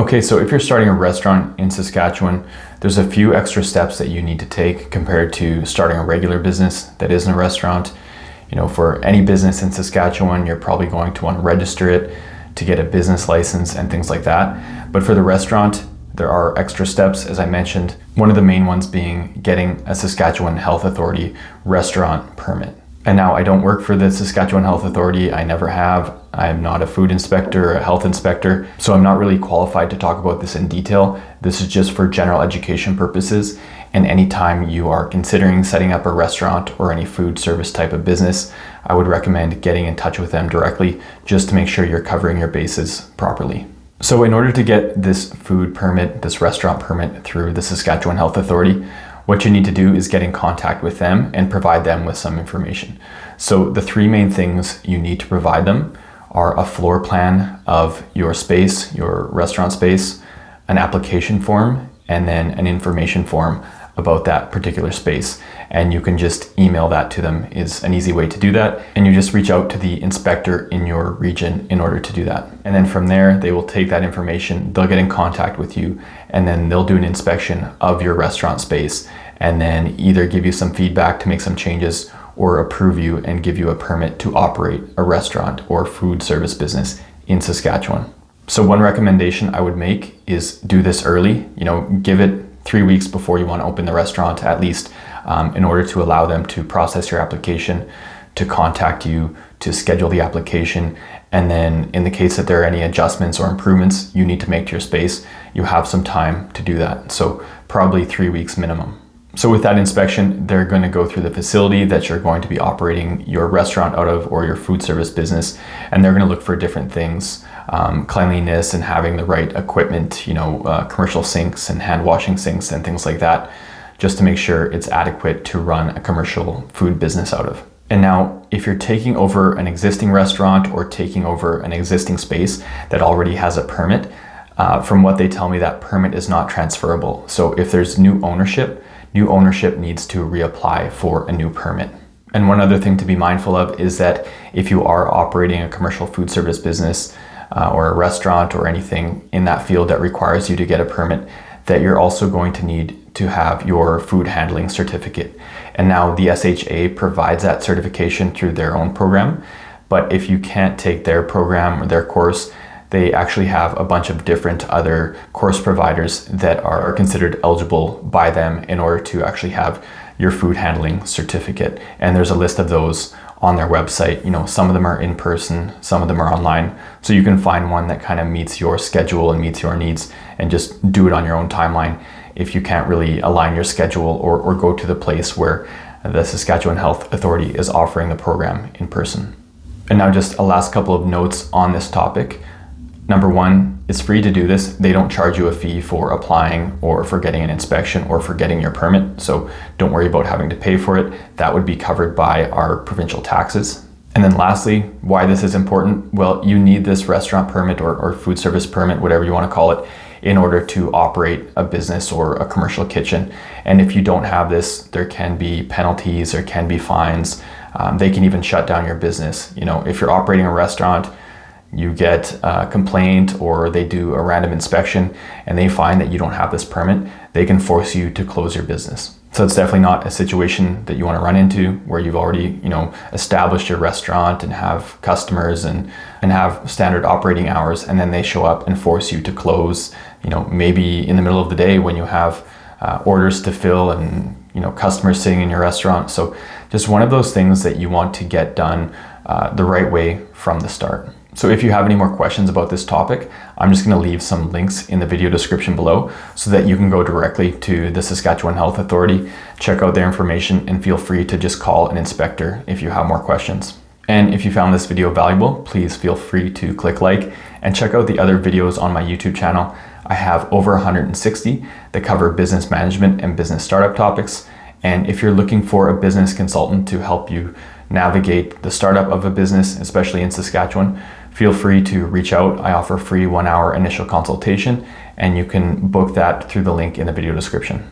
Okay, so if you're starting a restaurant in Saskatchewan, there's a few extra steps that you need to take compared to starting a regular business that isn't a restaurant. For any business in Saskatchewan, you're probably going to want to register it to get a business license and things like that. But for the restaurant, there are extra steps, as I mentioned. One of the main ones being getting a Saskatchewan Health Authority restaurant permit. And now I don't work for the Saskatchewan Health Authority. I never have. I'm not a food inspector or a health inspector, so I'm not really qualified to talk about this in detail. This is just for general education purposes. And anytime you are considering setting up a restaurant or any food service type of business, I would recommend getting in touch with them directly just to make sure you're covering your bases properly. So in order to get this food permit, this restaurant permit through the Saskatchewan Health Authority, what you need to do is get in contact with them and provide them with some information. So the three main things you need to provide them are a floor plan of your space, your restaurant space, an application form, and then an information form about that particular space. And you can just email that to them is an easy way to do that. And you just reach out to the inspector in your region in order to do that. And then from there, they will take that information, they'll get in contact with you, and then they'll do an inspection of your restaurant space and then either give you some feedback to make some changes or approve you and give you a permit to operate a restaurant or food service business in Saskatchewan. So one recommendation I would make is do this early, give it 3 weeks before you want to open the restaurant at least, in order to allow them to process your application, to contact you, to schedule the application. And then in the case that there are any adjustments or improvements you need to make to your space, you have some time to do that. So probably 3 weeks minimum. So with that inspection, they're going to go through the facility that you're going to be operating your restaurant out of or your food service business, and they're going to look for different things, cleanliness and having the right equipment, commercial sinks and hand washing sinks and things like that, just to make sure it's adequate to run a commercial food business out of. And now, if you're taking over an existing restaurant or taking over an existing space that already has a permit, from what they tell me, that permit is not transferable. So if there's new ownership needs to reapply for a new permit. And one other thing to be mindful of is that if you are operating a commercial food service business or a restaurant or anything in that field that requires you to get a permit, that you're also going to need to have your food handling certificate. And now the SHA provides that certification through their own program, but if you can't take their program or their course, they actually have a bunch of different other course providers that are considered eligible by them in order to actually have your food handling certificate. And there's a list of those on their website. Some of them are in person, some of them are online. So you can find one that kind of meets your schedule and meets your needs and just do it on your own timeline if you can't really align your schedule or go to the place where the Saskatchewan Health Authority is offering the program in person. And now just a last couple of notes on this topic. Number one, it's free to do this. They don't charge you a fee for applying or for getting an inspection or for getting your permit. So don't worry about having to pay for it. That would be covered by our provincial taxes. And then lastly, why this is important? Well, you need this restaurant permit or food service permit, whatever you want to call it, in order to operate a business or a commercial kitchen. And if you don't have this, there can be penalties, there can be fines. They can even shut down your business. If you're operating a restaurant, you get a complaint or they do a random inspection and they find that you don't have this permit, they can force you to close your business. So it's definitely not a situation that you want to run into where you've already, established your restaurant and have customers and have standard operating hours, and then they show up and force you to close, maybe in the middle of the day when you have orders to fill and, customers sitting in your restaurant. So just one of those things that you want to get done the right way from the start. So if you have any more questions about this topic, I'm just going to leave some links in the video description below so that you can go directly to the Saskatchewan Health Authority, check out their information, and feel free to just call an inspector if you have more questions. And if you found this video valuable, please feel free to click like and check out the other videos on my YouTube channel. I have over 160 that cover business management and business startup topics. And if you're looking for a business consultant to help you navigate the startup of a business, especially in Saskatchewan, feel free to reach out. I offer a free 1-hour initial consultation, and you can book that through the link in the video description.